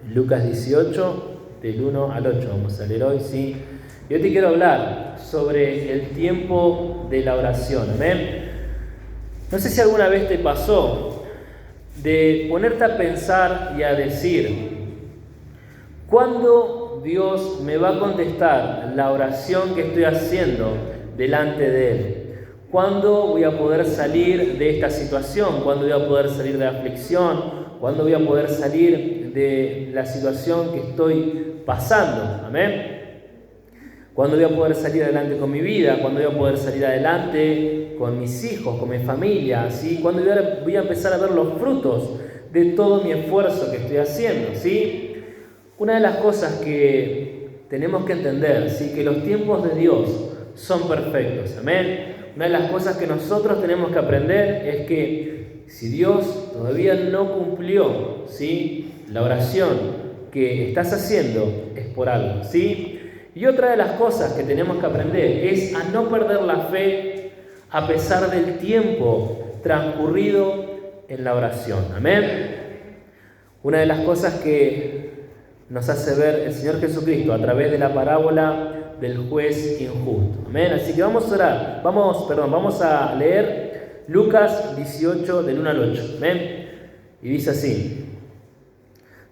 Lucas 18, del 1 al 8, vamos a leer hoy, ¿sí? Y hoy te quiero hablar sobre el tiempo de la oración, ¿amén? No sé si alguna vez te pasó de ponerte a pensar y a decir, ¿cuándo Dios me va a contestar la oración que estoy haciendo delante de Él? ¿Cuándo voy a poder salir de esta situación? ¿Cuándo voy a poder salir de la aflicción? ¿Cuándo voy a poder salir de la situación que estoy pasando? Amén. ¿Cuándo voy a poder salir adelante con mi vida? ¿Cuándo voy a poder salir adelante con mis hijos, con mi familia? ¿Sí? ¿Cuándo voy a empezar a ver los frutos de todo mi esfuerzo que estoy haciendo? ¿Sí? Una de las cosas que tenemos que entender, ¿sí? Que los tiempos de Dios son perfectos. Amén. Una de las cosas que nosotros tenemos que aprender es que si Dios todavía no cumplió, ¿sí?, la oración que estás haciendo, es por algo, ¿sí? Y otra de las cosas que tenemos que aprender es a no perder la fe a pesar del tiempo transcurrido en la oración. Amén. Una de las cosas que nos hace ver el Señor Jesucristo a través de la parábola del juez injusto. Amén. Así que vamos a orar. Vamos a leer Lucas 18 del 1 al 8. Amén. Y dice así: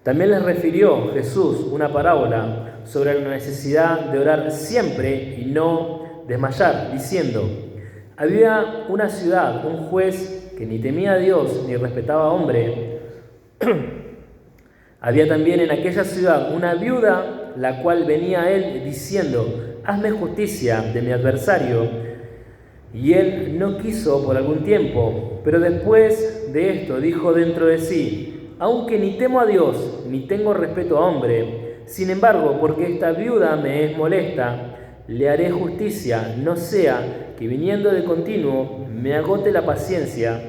también les refirió Jesús una parábola sobre la necesidad de orar siempre y no desmayar, diciendo: había una ciudad, un juez que ni temía a Dios ni respetaba a hombre. Había también en aquella ciudad una viuda, la cual venía a él diciendo: hazme justicia de mi adversario. Y él no quiso por algún tiempo, pero después de esto dijo dentro de sí: aunque ni temo a Dios, ni tengo respeto a hombre, sin embargo, porque esta viuda me es molesta, le haré justicia, no sea que viniendo de continuo me agote la paciencia.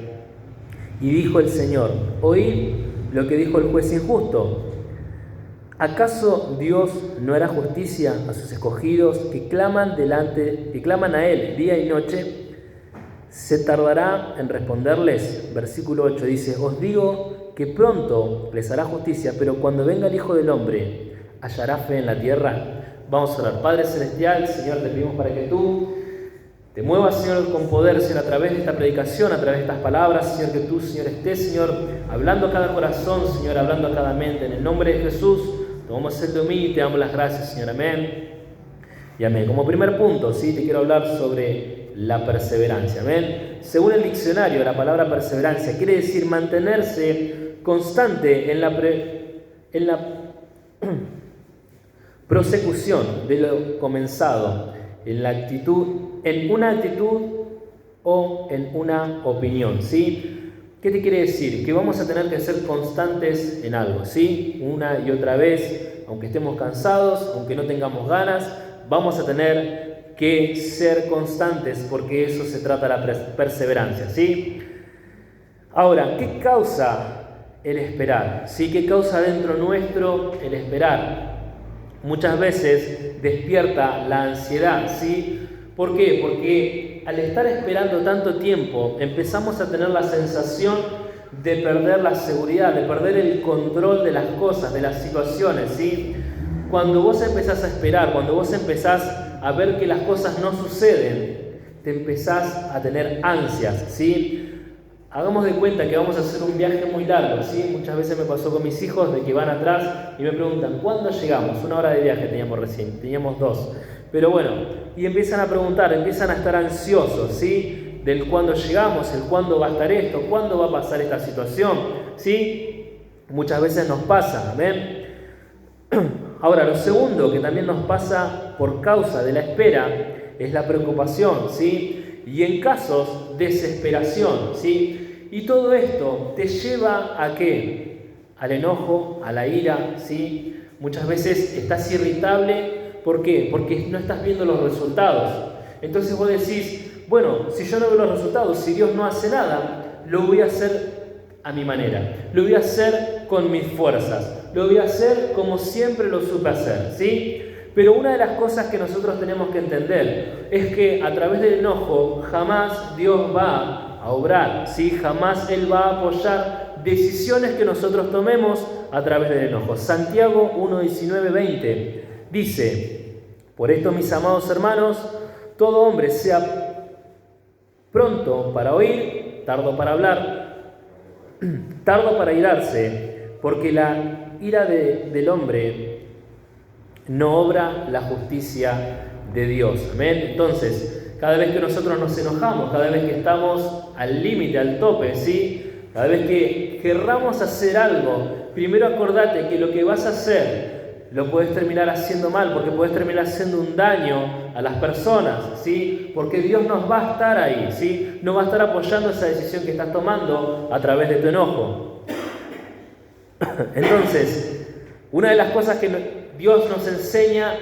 Y dijo el Señor: oíd lo que dijo el juez injusto. ¿Acaso Dios no hará justicia a sus escogidos que claman a Él día y noche? ¿Se tardará en responderles? Versículo 8 dice: os digo que pronto les hará justicia, pero cuando venga el Hijo del Hombre, ¿hallará fe en la tierra? Vamos a orar. Padre Celestial, Señor, te pedimos para que tú te muevas, Señor, con poder, Señor, a través de esta predicación, a través de estas palabras, Señor, que tú, Señor, estés, Señor, hablando a cada corazón, Señor, hablando a cada mente. En el nombre de Jesús, tomamos el dominio y te damos las gracias, Señor. Amén y amén. Como primer punto, ¿sí?, te quiero hablar sobre la perseverancia. Amén. Según el diccionario, la palabra perseverancia quiere decir mantenerse constante en la prosecución de lo comenzado, en una actitud o en una opinión, ¿sí? ¿Qué te quiere decir? Que vamos a tener que ser constantes en algo, ¿sí? Una y otra vez, aunque estemos cansados, aunque no tengamos ganas, vamos a tener que ser constantes, porque eso se trata de la perseverancia, ¿sí? Ahora, ¿qué causa el esperar? ¿Sí? ¿Qué causa dentro nuestro el esperar? Muchas veces despierta la ansiedad, ¿sí? ¿Por qué? Porque al estar esperando tanto tiempo, empezamos a tener la sensación de perder la seguridad, de perder el control de las cosas, de las situaciones, ¿sí? Cuando vos empezás a esperar, cuando vos empezás a ver que las cosas no suceden, te empezás a tener ansias, ¿sí? Hagamos de cuenta que vamos a hacer un viaje muy largo, ¿sí? Muchas veces me pasó con mis hijos de que van atrás y me preguntan: ¿cuándo llegamos? 1 hora de viaje teníamos recién, teníamos 2. Pero bueno, y empiezan a preguntar, empiezan a estar ansiosos, ¿sí? Del cuándo llegamos, el cuándo va a estar esto, cuándo va a pasar esta situación, ¿sí? Muchas veces nos pasa, ¿amén? Ahora, lo segundo que también nos pasa por causa de la espera es la preocupación, ¿sí? Y en casos, desesperación, ¿sí? Y todo esto te lleva ¿a qué? Al enojo, a la ira, ¿sí? Muchas veces estás irritable. ¿Por qué? Porque no estás viendo los resultados. Entonces vos decís: bueno, si yo no veo los resultados, si Dios no hace nada, lo voy a hacer a mi manera, lo voy a hacer con mis fuerzas, lo voy a hacer como siempre lo supe hacer, ¿sí? Pero una de las cosas que nosotros tenemos que entender es que a través del enojo jamás Dios va a obrar, ¿sí? Jamás Él va a apoyar decisiones que nosotros tomemos a través del enojo. Santiago 1, 19, 20 dice: por esto, mis amados hermanos, todo hombre sea pronto para oír, tardo para hablar, tardo para irarse, porque la ira del hombre no obra la justicia de Dios. Amén. Entonces, cada vez que nosotros nos enojamos, cada vez que estamos al límite, al tope, ¿sí? Cada vez que querramos hacer algo, primero acordate que lo que vas a hacer lo puedes terminar haciendo mal, porque puedes terminar haciendo un daño a las personas, ¿sí? Porque Dios nos va a estar ahí, ¿sí? No va a estar apoyando esa decisión que estás tomando a través de tu enojo. Entonces, una de las cosas que Dios nos enseña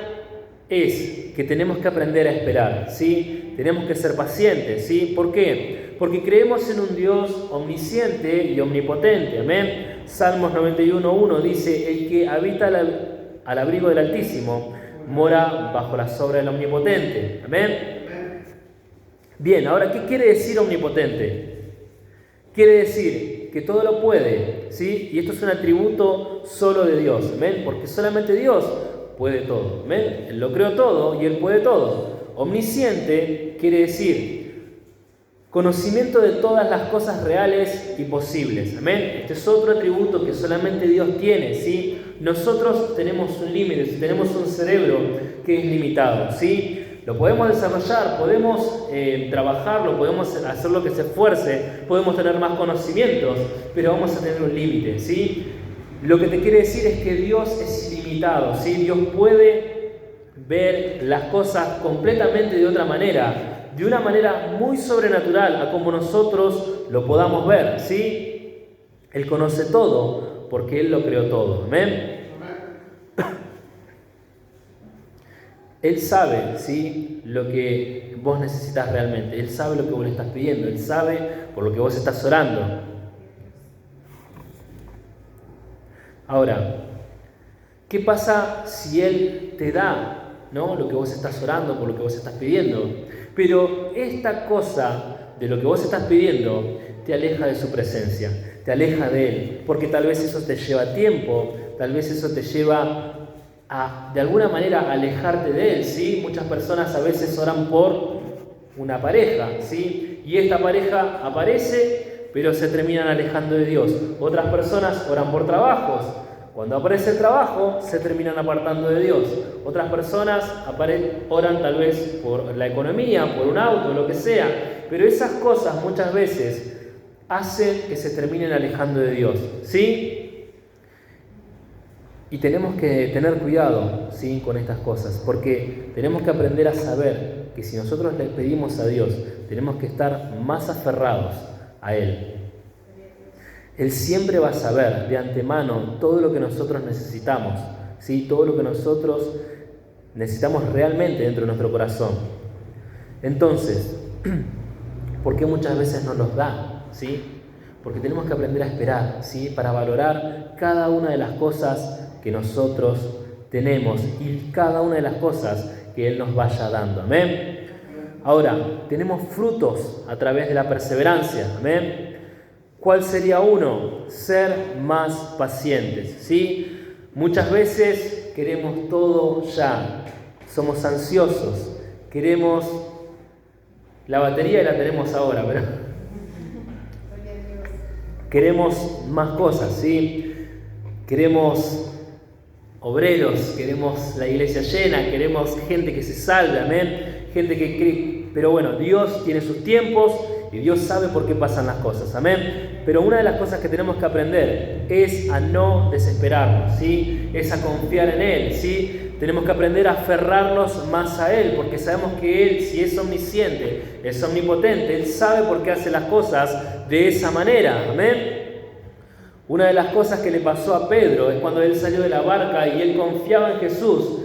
es que tenemos que aprender a esperar, ¿sí? Tenemos que ser pacientes, ¿sí? ¿Por qué? Porque creemos en un Dios omnisciente y omnipotente, amén. Salmos 91:1 dice: el que habita al abrigo del Altísimo mora bajo la sombra del Omnipotente, amén. Bien, ahora, ¿qué quiere decir omnipotente? Quiere decir que todo lo puede, ¿sí? Y esto es un atributo solo de Dios, amén, porque solamente Dios puede todo, amén. Él lo creó todo y Él puede todo. Omnisciente quiere decir conocimiento de todas las cosas reales y posibles, amén. Este es otro atributo que solamente Dios tiene, ¿sí? Nosotros tenemos un límite, tenemos un cerebro que es limitado, ¿sí? Lo podemos desarrollar, podemos trabajarlo, podemos hacer lo que se esfuerce, podemos tener más conocimientos, pero vamos a tener un límite, ¿sí? Lo que te quiere decir es que Dios es ilimitado, ¿sí? Dios puede ver las cosas completamente de otra manera, de una manera muy sobrenatural a como nosotros lo podamos ver, ¿sí? Él conoce todo porque Él lo creó todo, ¿amén? Él sabe, ¿sí?, lo que vos necesitas realmente. Él sabe lo que vos le estás pidiendo. Él sabe por lo que vos estás orando. Ahora, ¿qué pasa si Él te da, ¿no?, lo que vos estás orando, por lo que vos estás pidiendo? Pero esta cosa de lo que vos estás pidiendo te aleja de su presencia, te aleja de Él, porque tal vez eso te lleva tiempo, tal vez eso te lleva a, de alguna manera, alejarte de Él, ¿sí? Muchas personas a veces oran por una pareja, ¿sí? Y esta pareja aparece, pero se terminan alejando de Dios. Otras personas oran por trabajos. Cuando aparece el trabajo, se terminan apartando de Dios. Otras personas oran tal vez por la economía, por un auto, lo que sea. Pero esas cosas muchas veces hacen que se terminen alejando de Dios, ¿sí? Y tenemos que tener cuidado, ¿sí?, con estas cosas, porque tenemos que aprender a saber que si nosotros le pedimos a Dios, tenemos que estar más aferrados a Él. Él siempre va a saber de antemano todo lo que nosotros necesitamos, ¿sí?, todo lo que nosotros necesitamos realmente dentro de nuestro corazón. Entonces, ¿por qué muchas veces no nos da? ¿Sí? Porque tenemos que aprender a esperar, ¿sí?, para valorar cada una de las cosas que nosotros tenemos y cada una de las cosas que Él nos vaya dando. Amén. Ahora, tenemos frutos a través de la perseverancia. Amén. ¿Cuál sería uno? Ser más pacientes, ¿sí? Muchas veces queremos todo ya, somos ansiosos, queremos la batería y la tenemos ahora, pero queremos más cosas, ¿sí? Queremos obreros, queremos la iglesia llena, queremos gente que se salve, amén, gente que cree. Pero bueno, Dios tiene sus tiempos y Dios sabe por qué pasan las cosas, amén. Pero una de las cosas que tenemos que aprender es a no desesperarnos, ¿sí? Es a confiar en Él, ¿sí? Tenemos que aprender a aferrarnos más a Él, porque sabemos que Él, si es omnisciente, es omnipotente, Él sabe por qué hace las cosas de esa manera, amén. Una de las cosas que le pasó a Pedro es cuando él salió de la barca y él confiaba en Jesús.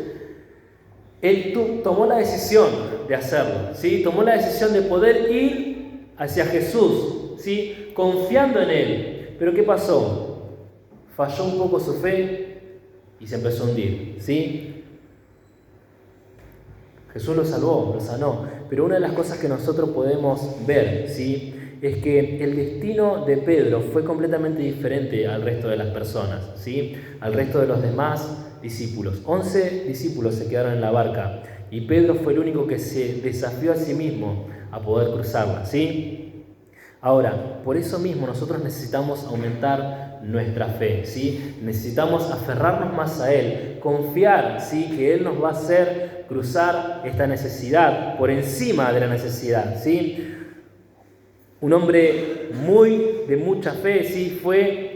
Él tomó la decisión de hacerlo, ¿sí? Tomó la decisión de poder ir hacia Jesús, ¿sí?, confiando en Él. Pero ¿qué pasó? Falló un poco su fe y se empezó a hundir, ¿sí? Jesús lo salvó, lo sanó. Pero una de las cosas que nosotros podemos ver, ¿sí?, es que el destino de Pedro fue completamente diferente al resto de las personas, ¿sí? Al resto de los demás discípulos. 11 discípulos se quedaron en la barca y Pedro fue el único que se desafió a sí mismo a poder cruzarla, ¿sí? Ahora, por eso mismo nosotros necesitamos aumentar nuestra fe, ¿sí? Necesitamos aferrarnos más a Él, confiar, ¿sí? Que Él nos va a hacer cruzar esta necesidad por encima de la necesidad, ¿sí? Un hombre de mucha fe, ¿sí? Fue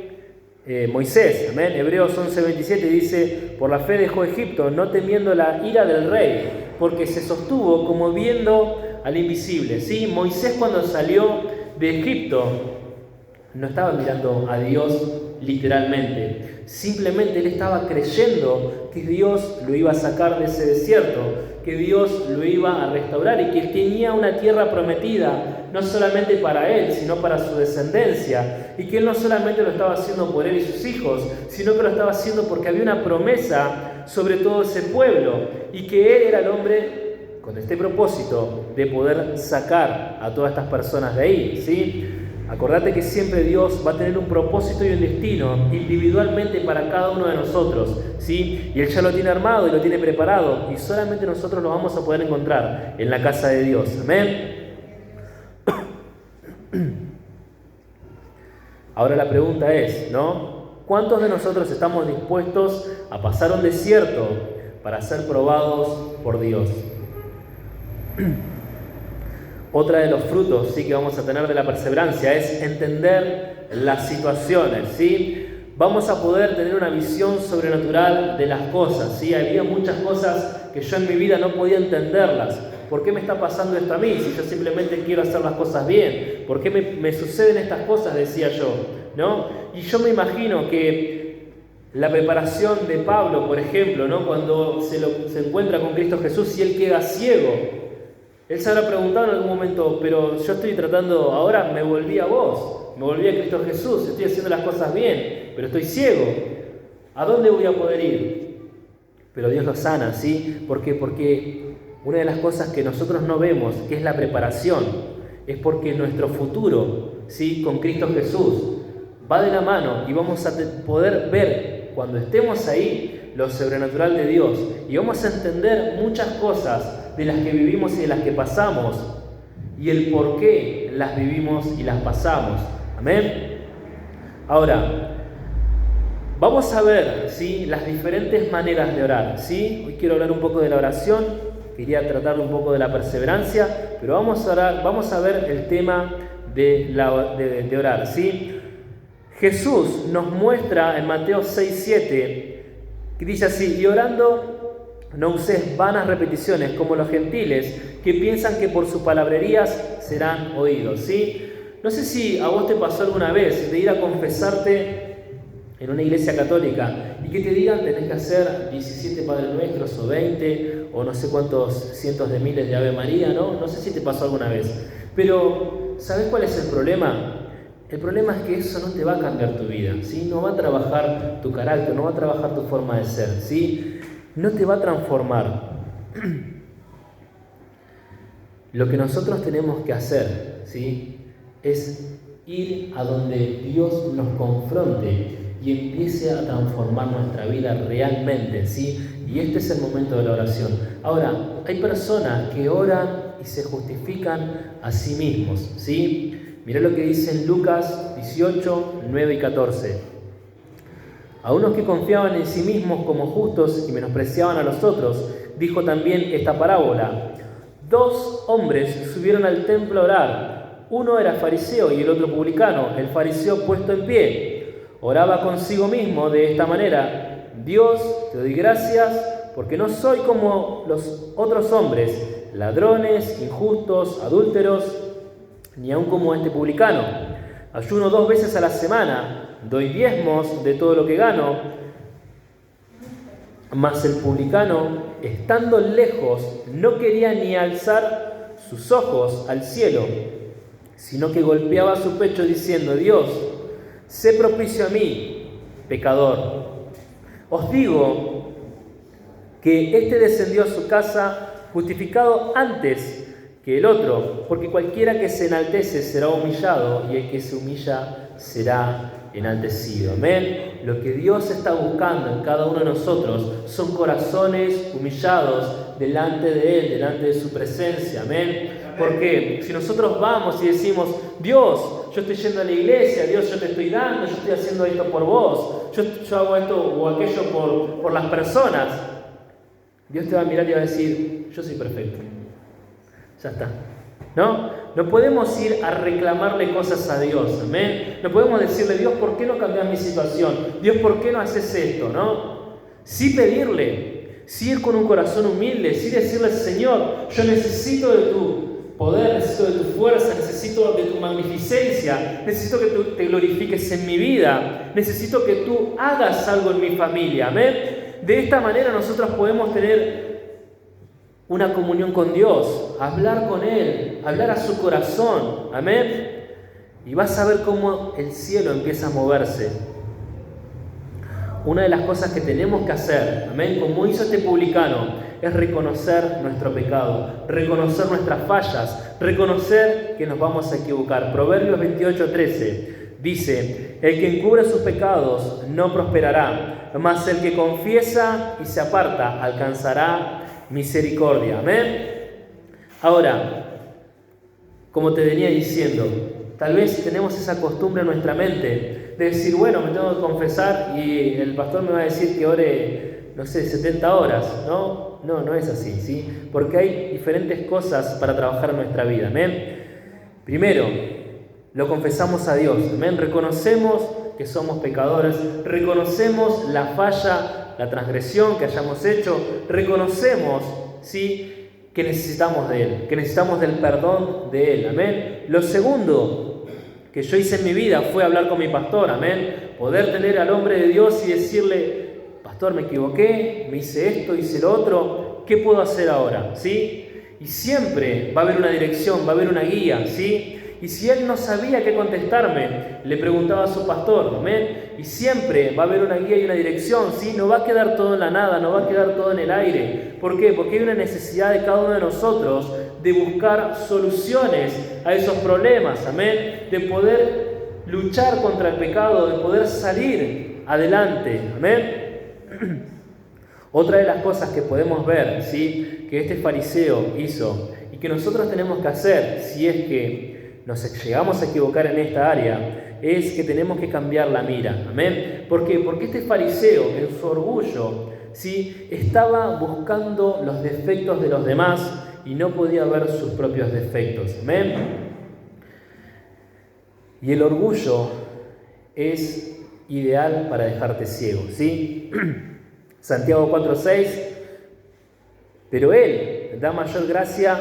Moisés, amén. Hebreos 11:27 dice: por la fe dejó Egipto, no temiendo la ira del rey, porque se sostuvo como viendo al invisible, ¿sí? Moisés, cuando salió de Egipto, no estaba mirando a Dios literalmente, simplemente él estaba creyendo que Dios lo iba a sacar de ese desierto, que Dios lo iba a restaurar y que él tenía una tierra prometida, no solamente para él, sino para su descendencia, y que él no solamente lo estaba haciendo por él y sus hijos, sino que lo estaba haciendo porque había una promesa sobre todo ese pueblo, y que él era el hombre con este propósito de poder sacar a todas estas personas de ahí, ¿sí? Acordate que siempre Dios va a tener un propósito y un destino individualmente para cada uno de nosotros, ¿sí? Y Él ya lo tiene armado y lo tiene preparado, y solamente nosotros lo vamos a poder encontrar en la casa de Dios. Amén. Ahora la pregunta es, ¿no? ¿Cuántos de nosotros estamos dispuestos a pasar un desierto para ser probados por Dios? Otra de los frutos, ¿sí?, que vamos a tener de la perseverancia es entender las situaciones, ¿sí? Vamos a poder tener una visión sobrenatural de las cosas, ¿sí? Había muchas cosas que yo en mi vida no podía entenderlas. ¿Por qué me está pasando esto a mí si yo simplemente quiero hacer las cosas bien? ¿Por qué me suceden estas cosas?, decía yo, ¿no? Y yo me imagino que la preparación de Pablo, por ejemplo, ¿no?, cuando se encuentra con Cristo Jesús y él queda ciego, él se habrá preguntado en algún momento: pero yo estoy tratando, ahora me volví a vos, me volví a Cristo Jesús, estoy haciendo las cosas bien, pero estoy ciego, ¿a dónde voy a poder ir? Pero Dios lo sana, ¿sí? ¿Por qué? Porque una de las cosas que nosotros no vemos, que es la preparación, es porque nuestro futuro, ¿sí?, con Cristo Jesús va de la mano, y vamos a poder ver cuando estemos ahí lo sobrenatural de Dios, y vamos a entender muchas cosas de las que vivimos y de las que pasamos, y el por qué las vivimos y las pasamos. Amén. Ahora, vamos a ver, ¿sí?, las diferentes maneras de orar, ¿sí? Hoy quiero hablar un poco de la oración, quería tratar un poco de la perseverancia, pero vamos a ver el tema de orar, ¿sí? Jesús nos muestra en Mateo 6:7, que dice así: y orando no uséis vanas repeticiones como los gentiles, que piensan que por sus palabrerías serán oídos, ¿sí? No sé si a vos te pasó alguna vez de ir a confesarte en una iglesia católica y que te digan tenés que hacer 17 Padres Nuestros o 20 o no sé cuántos cientos de miles de Ave María, ¿no? No sé si te pasó alguna vez. Pero, ¿sabés cuál es el problema? El problema es que eso no te va a cambiar tu vida, ¿sí? No va a trabajar tu carácter, no va a trabajar tu forma de ser, ¿sí? No te va a transformar. Lo que nosotros tenemos que hacer, ¿sí?, es ir a donde Dios nos confronte y empiece a transformar nuestra vida realmente, ¿sí? Y este es el momento de la oración. Ahora, hay personas que oran y se justifican a sí mismos, ¿sí? Mirá lo que dice en Lucas 18, 9 y 14. A unos que confiaban en sí mismos como justos y menospreciaban a los otros, dijo también esta parábola: 2 hombres subieron al templo a orar. Uno era fariseo y el otro publicano. El fariseo, puesto en pie, oraba consigo mismo de esta manera: Dios, te doy gracias porque no soy como los otros hombres, ladrones, injustos, adúlteros, ni aun como este publicano. Ayuno 2 veces a la semana, doy diezmos de todo lo que gano. Mas el publicano, estando lejos, no quería ni alzar sus ojos al cielo, sino que golpeaba su pecho diciendo: Dios, sé propicio a mí, pecador. Os digo que éste descendió a su casa justificado antes que el otro, porque cualquiera que se enaltece será humillado y el que se humilla será enaltecido. Amén. Lo que Dios está buscando en cada uno de nosotros son corazones humillados delante de Él, delante de su presencia. Amén. Porque si nosotros vamos y decimos, Dios, yo estoy yendo a la iglesia, Dios, yo te estoy dando, yo estoy haciendo esto por vos, yo hago esto o aquello por las personas, Dios te va a mirar y va a decir, yo soy perfecto. Ya está. No podemos ir a reclamarle cosas a Dios, amén. No podemos decirle, Dios, ¿por qué no cambias mi situación? Dios, ¿por qué no haces esto? ¿No? Sí pedirle, sí ir con un corazón humilde, sí decirle, Señor, yo necesito de tu poder, necesito de tu fuerza, necesito de tu magnificencia, necesito que tú te glorifiques en mi vida, necesito que tú hagas algo en mi familia, amén. De esta manera nosotros podemos tener una comunión con Dios, hablar con Él, hablar a su corazón, amén. Y vas a ver cómo el cielo empieza a moverse. Una de las cosas que tenemos que hacer, amén, como hizo este publicano, es reconocer nuestro pecado, reconocer nuestras fallas, reconocer que nos vamos a equivocar. Proverbios 28:13 dice, el que encubre sus pecados no prosperará, mas el que confiesa y se aparta alcanzará misericordia. Amén. Ahora, como te venía diciendo, tal vez tenemos esa costumbre en nuestra mente de decir, bueno, me tengo que confesar y el pastor me va a decir que ore, no sé, 70 horas. No es así, ¿sí? Porque hay diferentes cosas para trabajar en nuestra vida. Amén. Primero, lo confesamos a Dios. Amén. Reconocemos que somos pecadores, reconocemos la falla, la transgresión que hayamos hecho, reconocemos, ¿sí?, que necesitamos de Él, que necesitamos del perdón de Él. Amén. Lo segundo que yo hice en mi vida fue hablar con mi pastor. Amén. Poder tener al hombre de Dios y decirle, pastor, me equivoqué, me hice esto, hice lo otro, ¿qué puedo hacer ahora? ¿Sí? Y siempre va a haber una dirección, va a haber una guía, ¿sí? Y si él no sabía qué contestarme, le preguntaba a su pastor, amén. Y siempre va a haber una guía y una dirección, ¿sí? No va a quedar todo en la nada, no va a quedar todo en el aire. ¿Por qué? Porque hay una necesidad de cada uno de nosotros de buscar soluciones a esos problemas, amén. De poder luchar contra el pecado, de poder salir adelante, amén. Otra de las cosas que podemos ver, ¿sí?, que este fariseo hizo y que nosotros tenemos que hacer si es que nos llegamos a equivocar en esta área, es que tenemos que cambiar la mira. Amén. ¿Por qué? Porque este fariseo, en su orgullo, ¿sí?, estaba buscando los defectos de los demás y no podía ver sus propios defectos. Amén. Y el orgullo es ideal para dejarte ciego, ¿sí? Santiago 4:6, pero Él da mayor gracia,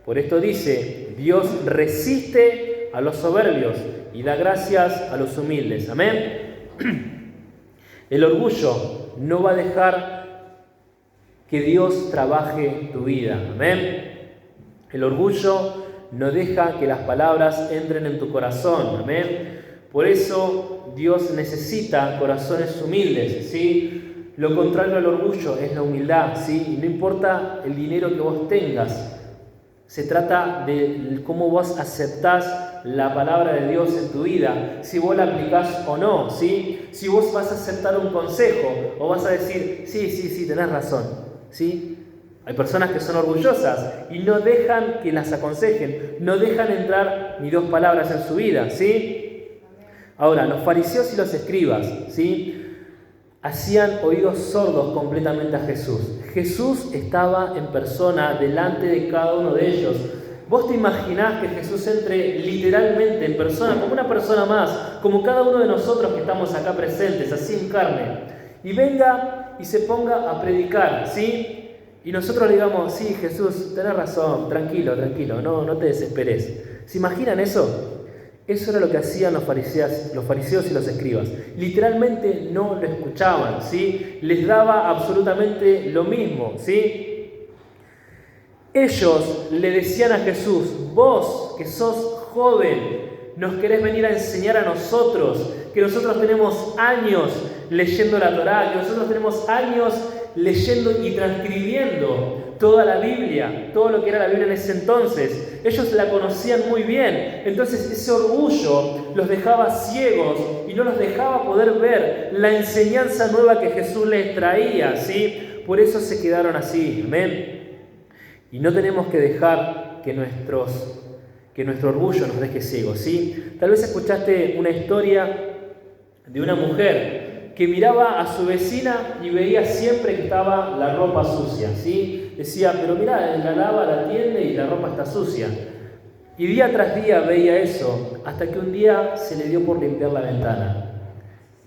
por esto dice, Dios resiste a los soberbios y da gracias a los humildes. Amén. El orgullo no va a dejar que Dios trabaje tu vida. Amén. El orgullo no deja que las palabras entren en tu corazón. Amén. Por eso Dios necesita corazones humildes, ¿sí? Lo contrario al orgullo es la humildad, ¿sí? Y no importa el dinero que vos tengas, se trata de cómo vos aceptás la palabra de Dios en tu vida, si vos la aplicás o no, ¿sí? Si vos vas a aceptar un consejo o vas a decir, sí, tenés razón, ¿sí? Hay personas que son orgullosas y no dejan que las aconsejen, no dejan entrar ni dos palabras en su vida, ¿sí? Ahora, los fariseos y los escribas, ¿sí?, hacían oídos sordos completamente a Jesús. Jesús estaba en persona delante de cada uno de ellos. ¿Vos te imaginás que Jesús entre literalmente en persona, como una persona más, como cada uno de nosotros que estamos acá presentes, así en carne, y venga y se ponga a predicar, ¿sí? Y nosotros le digamos, sí, Jesús, tenés razón, tranquilo, no te desesperes. ¿Se imaginan eso? Eso era lo que hacían los fariseos y los escribas. Literalmente no lo escuchaban, ¿sí? Les daba absolutamente lo mismo, ¿sí? Ellos le decían a Jesús, vos que sos joven, nos querés venir a enseñar a nosotros, que nosotros tenemos años leyendo la Torá, que nosotros tenemos años leyendo y transcribiendo toda la Biblia, todo lo que era la Biblia en ese entonces. Ellos la conocían muy bien, entonces ese orgullo los dejaba ciegos y no los dejaba poder ver la enseñanza nueva que Jesús les traía, ¿sí? Por eso se quedaron así, amén. Y no tenemos que dejar que nuestro orgullo nos deje ciegos, ¿sí? Tal vez escuchaste una historia de una mujer que miraba a su vecina y veía siempre que estaba la ropa sucia, ¿sí? Decía, pero mira, la lava, la tiende y la ropa está sucia. Y día tras día veía eso, hasta que un día se le dio por limpiar la ventana.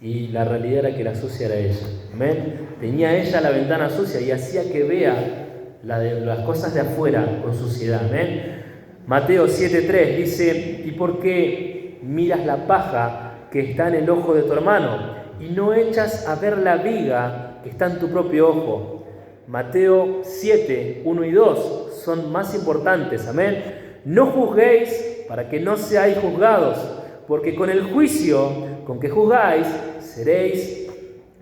Y la realidad era que la sucia era ella, ¿amén? Tenía ella la ventana sucia y hacía que vea las cosas de afuera con suciedad, ¿amén? Mateo 7:3 dice, ¿y por qué miras la paja que está en el ojo de tu hermano y no echas a ver la viga que está en tu propio ojo? Mateo 7:1 y 2 son más importantes, amén. No juzguéis para que no seáis juzgados, porque con el juicio con que juzgáis seréis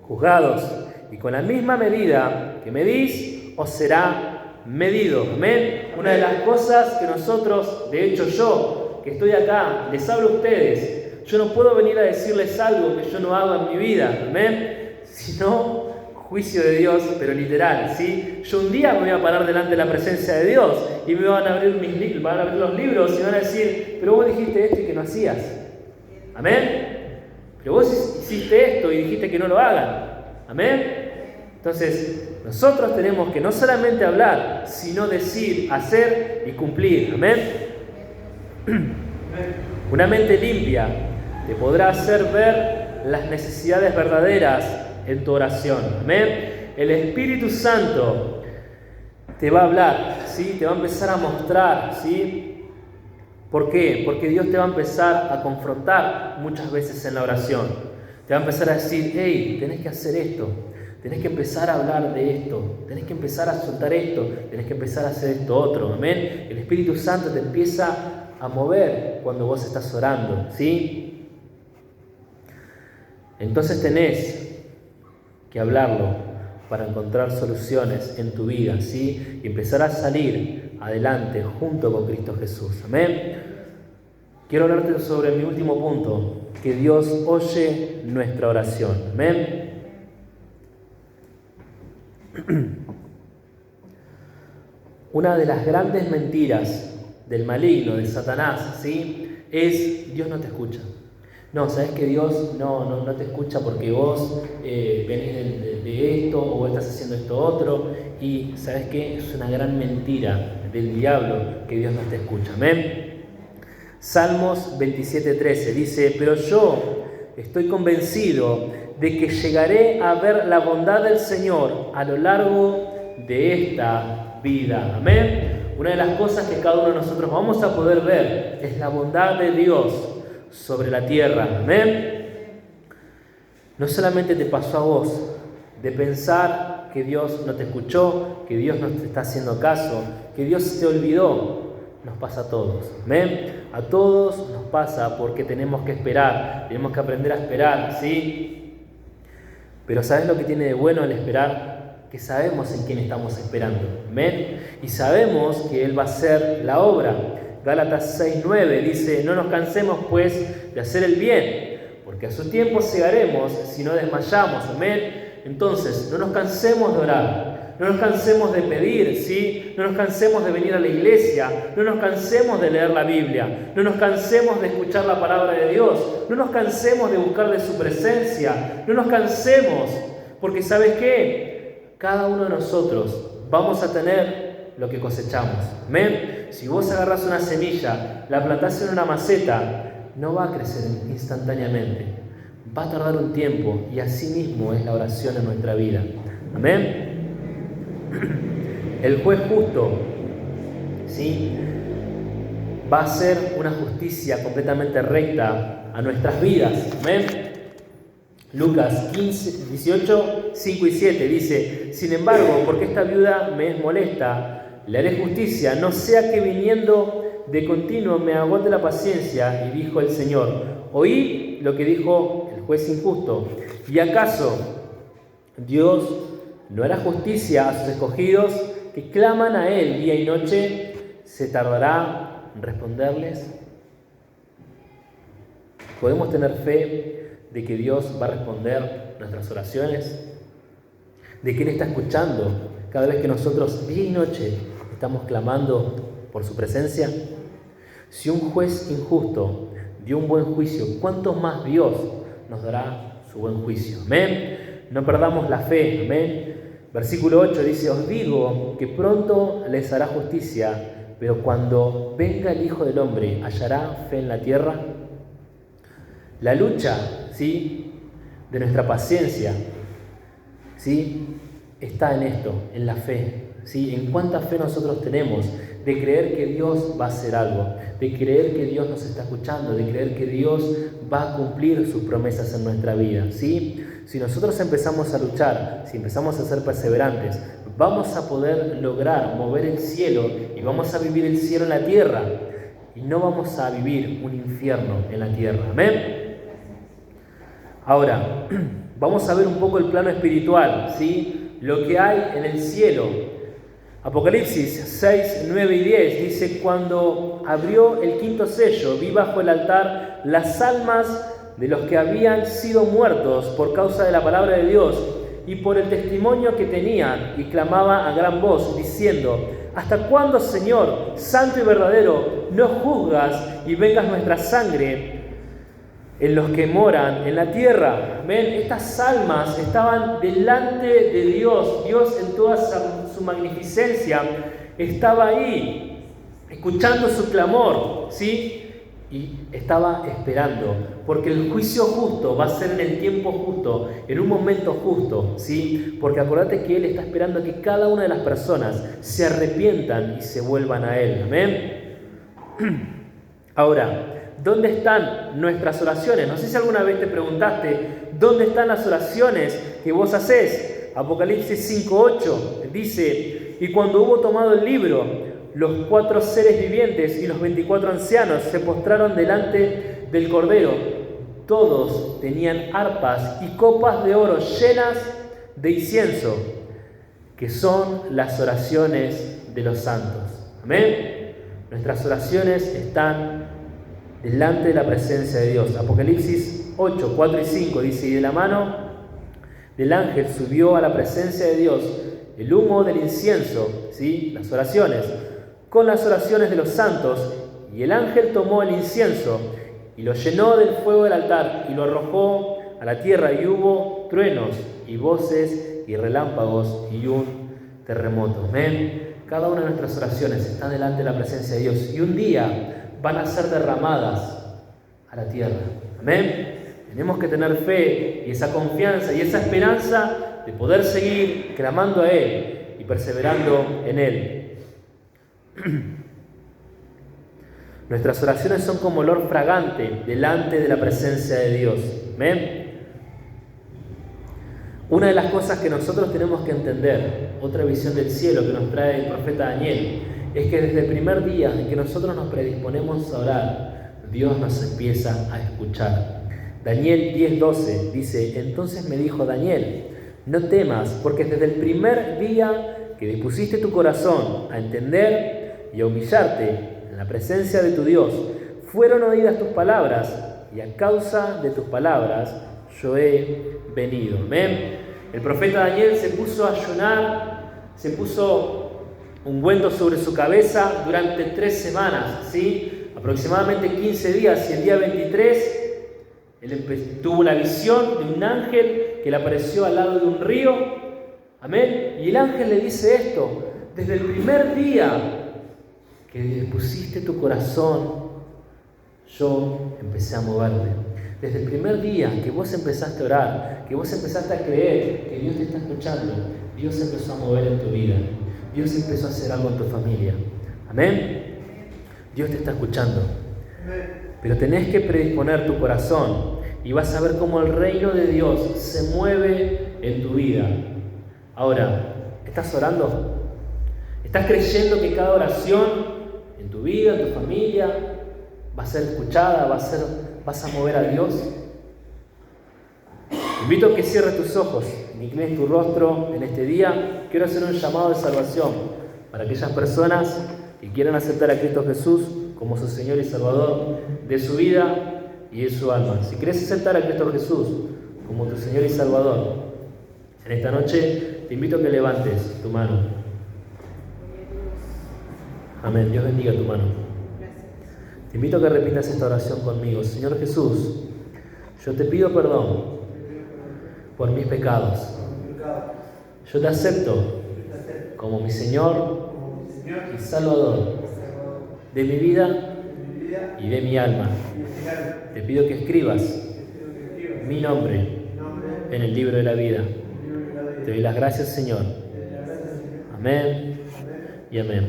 juzgados, y con la misma medida que medís os será medido, amén. Una de las cosas que nosotros, de hecho yo, que estoy acá, les hablo a ustedes, yo no puedo venir a decirles algo que yo no hago en mi vida, amén, sino juicio de Dios, pero literal, ¿sí? Yo un día me voy a parar delante de la presencia de Dios y me van a abrir los libros y van a decir, pero vos dijiste esto y que no hacías, amén. Pero vos hiciste esto y dijiste que no lo hagan, amén. Entonces, nosotros tenemos que no solamente hablar, sino decir, hacer y cumplir, amén. Una mente limpia te podrá hacer ver las necesidades verdaderas en tu oración, amén. El Espíritu Santo te va a hablar, ¿sí? Te va a empezar a mostrar, ¿sí? ¿Por qué? Porque Dios te va a empezar a confrontar muchas veces en la oración. Te va a empezar a decir, hey, tenés que hacer esto, tenés que empezar a hablar de esto, tenés que empezar a soltar esto, tenés que empezar a hacer esto otro, amén. El Espíritu Santo te empieza a mover cuando vos estás orando, ¿sí? Entonces tenés que hablarlo para encontrar soluciones en tu vida, ¿sí? Y empezar a salir adelante junto con Cristo Jesús, amén. Quiero hablarte sobre mi último punto, que Dios oye nuestra oración, amén. Una de las grandes mentiras del maligno, de Satanás, ¿sí? Es Dios no te escucha. No, sabes que Dios no te escucha porque vos venís de esto o estás haciendo esto otro. Y sabes que es una gran mentira del diablo que Dios no te escucha. Amén. Salmos 27:13 dice, pero yo estoy convencido de que llegaré a ver la bondad del Señor a lo largo de esta vida. Amén. Una de las cosas que cada uno de nosotros vamos a poder ver es la bondad de Dios sobre la tierra, amén. No solamente te pasó a vos de pensar que Dios no te escuchó, que Dios no te está haciendo caso, que Dios te olvidó. Nos pasa a todos, amén. A todos nos pasa porque tenemos que esperar, tenemos que aprender a esperar, ¿sí? Pero ¿sabes lo que tiene de bueno el esperar? Que sabemos en quién estamos esperando, amén. Y sabemos que Él va a hacer la obra. Gálatas 6:9 dice, no nos cansemos pues de hacer el bien, porque a su tiempo segaremos si no desmayamos, amén. Entonces, no nos cansemos de orar, no nos cansemos de pedir, ¿sí? No nos cansemos de venir a la iglesia, no nos cansemos de leer la Biblia, no nos cansemos de escuchar la palabra de Dios, no nos cansemos de buscar de su presencia, no nos cansemos, porque ¿sabes qué? Cada uno de nosotros vamos a tener lo que cosechamos, amén. Si vos agarrás una semilla, la plantás en una maceta, no va a crecer instantáneamente, va a tardar un tiempo, y así mismo es la oración en nuestra vida, amén. El juez justo, ¿sí? Va a hacer una justicia completamente recta a nuestras vidas, amén. Lucas 18, 5 y 7 dice, sin embargo, porque esta viuda me es molesta, le haré justicia, no sea que viniendo de continuo me agote la paciencia. Y dijo el Señor, oí lo que dijo el juez injusto. ¿Y acaso Dios no hará justicia a sus escogidos que claman a Él día y noche? ¿Se tardará en responderles? ¿Podemos tener fe de que Dios va a responder nuestras oraciones? ¿De que Él está escuchando cada vez que nosotros día y noche estamos clamando por su presencia? Si un juez injusto dio un buen juicio, ¿cuánto más Dios nos dará su buen juicio? Amén. No perdamos la fe. Amén. Versículo 8 dice: os digo que pronto les hará justicia, pero cuando venga el Hijo del Hombre, ¿hallará fe en la tierra? La lucha, ¿sí?, de nuestra paciencia, ¿sí?, está en esto, en la fe, ¿sí? En cuánta fe nosotros tenemos de creer que Dios va a hacer algo, de creer que Dios nos está escuchando, de creer que Dios va a cumplir sus promesas en nuestra vida, ¿sí? Si nosotros empezamos a luchar, si empezamos a ser perseverantes, vamos a poder lograr mover el cielo y vamos a vivir el cielo en la tierra y no vamos a vivir un infierno en la tierra. Amén. Ahora, vamos a ver un poco el plano espiritual, ¿sí? Lo que hay en el cielo. Apocalipsis 6, 9 y 10 dice: cuando abrió el quinto sello, vi bajo el altar las almas de los que habían sido muertos por causa de la palabra de Dios y por el testimonio que tenían, y clamaba a gran voz, diciendo: ¿hasta cuándo, Señor, santo y verdadero, no juzgas y vengas nuestra sangre en los que moran en la tierra? ¿Ven? Estas almas estaban delante de Dios. Dios en toda su magnificencia estaba ahí, escuchando su clamor, ¿sí? Y estaba esperando, porque el juicio justo va a ser en el tiempo justo, en un momento justo, ¿sí? Porque acordate que Él está esperando que cada una de las personas se arrepientan y se vuelvan a Él. ¿Amén? Ahora, ¿dónde están nuestras oraciones? No sé si alguna vez te preguntaste, ¿dónde están las oraciones que vos hacés? Apocalipsis 5:8 dice: y cuando hubo tomado el libro, los 4 seres vivientes y los 24 ancianos se postraron delante del Cordero. Todos tenían arpas y copas de oro llenas de incienso, que son las oraciones de los santos. Amén. Nuestras oraciones están delante de la presencia de Dios. Apocalipsis 8, 4 y 5 dice: y de la mano del ángel subió a la presencia de Dios el humo del incienso, ¿sí?, las oraciones, con las oraciones de los santos, y el ángel tomó el incienso y lo llenó del fuego del altar y lo arrojó a la tierra, y hubo truenos y voces y relámpagos y un terremoto. Amén. Cada una de nuestras oraciones está delante de la presencia de Dios y un día van a ser derramadas a la tierra. Amén. Tenemos que tener fe y esa confianza y esa esperanza de poder seguir clamando a Él y perseverando en Él. Nuestras oraciones son como olor fragante delante de la presencia de Dios. ¿Amén? Una de las cosas que nosotros tenemos que entender, otra visión del cielo que nos trae el profeta Daniel, es que desde el primer día en que nosotros nos predisponemos a orar, Dios nos empieza a escuchar. Daniel 10:12 dice: entonces me dijo Daniel, no temas, porque desde el primer día que dispusiste tu corazón a entender y a humillarte en la presencia de tu Dios, fueron oídas tus palabras, y a causa de tus palabras yo he venido. Amén. El profeta Daniel se puso a ayunar, se puso ungüento sobre su cabeza durante 3 semanas, ¿sí? Aproximadamente 15 días, y el día 23 él tuvo la visión de un ángel que le apareció al lado de un río. Amén. Y el ángel le dice esto: desde el primer día que pusiste tu corazón, yo empecé a moverme. Desde el primer día que vos empezaste a orar, que vos empezaste a creer que Dios te está escuchando, Dios empezó a mover en tu vida. Dios empezó a hacer algo en tu familia. Amén. Dios te está escuchando. Pero tenés que predisponer tu corazón y vas a ver cómo el reino de Dios se mueve en tu vida. Ahora, ¿estás orando? ¿Estás creyendo que cada oración en tu vida, en tu familia, va a ser escuchada, vas a mover a Dios? Te invito a que cierres tus ojos, que inclines tu rostro en este día. Quiero hacer un llamado de salvación para aquellas personas que quieran aceptar a Cristo Jesús como su Señor y Salvador de su vida y de su alma. Si quieres aceptar a Cristo Jesús como tu Señor y Salvador, en esta noche te invito a que levantes tu mano. Amén. Dios bendiga tu mano. Te invito a que repitas esta oración conmigo. Señor Jesús, yo te pido perdón por mis pecados. Yo te acepto como mi Señor y Salvador de mi vida y de mi alma. Te pido que escribas mi nombre en el libro de la vida. Te doy las gracias, Señor. Amén y amén.